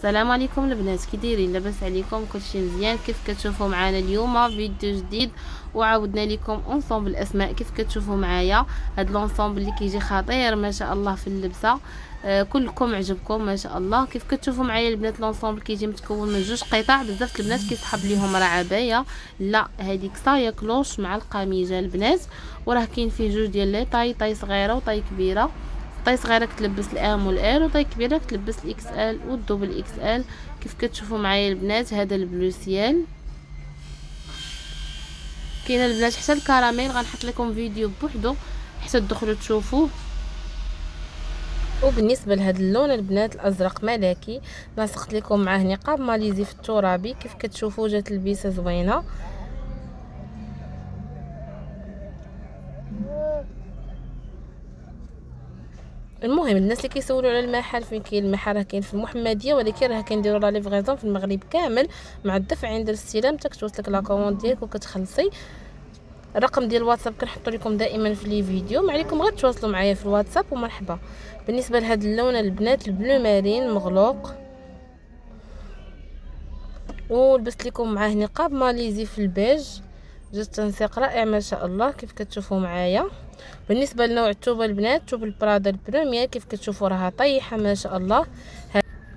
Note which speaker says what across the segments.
Speaker 1: السلام عليكم البنات، كي دايرين؟ لاباس عليكم؟ كلشي مزيان؟ كيف كتشوفوا معنا اليوم فيديو جديد وعاودنا لكم اونصومبل الاسماء. كيف كتشوفوا معايا هاد لونصومبل اللي كيجي خطير ما شاء الله في اللبسه. كلكم عجبكم ما شاء الله. كيف كتشوفوا معايا البنات لونصومبل كيجي متكون من جوج قطع. بزاف البنات كيسحب ليهم راه عبايه، لا هذيك صايه كلوش مع القميجه البنات، وراه كاين فيه جوج ديال لي طاي صغيره وطاي كبيره. طاي صغيره كتلبس الام والال، وطاي كبيره كتلبس الاكس ال والدوبل اكس ال. كيف كتشوفوا معايا البنات هذا البلوسيال كاين البنات حتى الكراميل، غنحط لكم فيديو بوحدو حتى تدخلوا تشوفوه. وبالنسبه لهذا اللون البنات الازرق ملكي، لاصقت لكم معاه نقاب ماليزي في الترابي. كيف كتشوفوا جات البيسه زوينه. المهم الناس اللي كيسولوا على المحل، فين كاين المحل؟ راه كاين في المحمديه، ولكن راه كنديروا لا ليفغيزون في المغرب كامل مع الدفع عند الاستلام، حتى كتوصلك لا كوموند ديالك وكتخلصي. الرقم ديال الواتساب كنحطو لكم دائما في لي فيديو، ما عليكم غير تواصلوا معايا في الواتساب ومرحبا. بالنسبه لهذا اللون البنات البلو مارين مغلوق، ولبست لكم معاه نقاب ماليزي في البيج، جات تنسيق رائع ما شاء الله كيف كتشوفوا معايا. بالنسبه لنوع الثوبه البنات، ثوب البرادا البروميير كيف كتشوفوا راها طيحه ما شاء الله.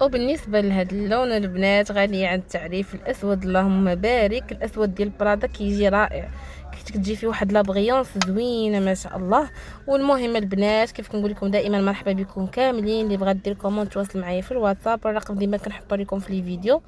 Speaker 1: وبالنسبه لهذا اللون البنات غني عن التعريف، الاسود اللهم بارك. الاسود ديال برادا كيجي رائع، كتجي فيه واحد لابغيونس زوينه ما شاء الله. والمهم البنات كيف كنقول لكم دائما مرحبا بكم كاملين. اللي بغات دير كومونت تواصل معايا في الواتساب، الرقم ديما كنحطو لكم في لي فيديو.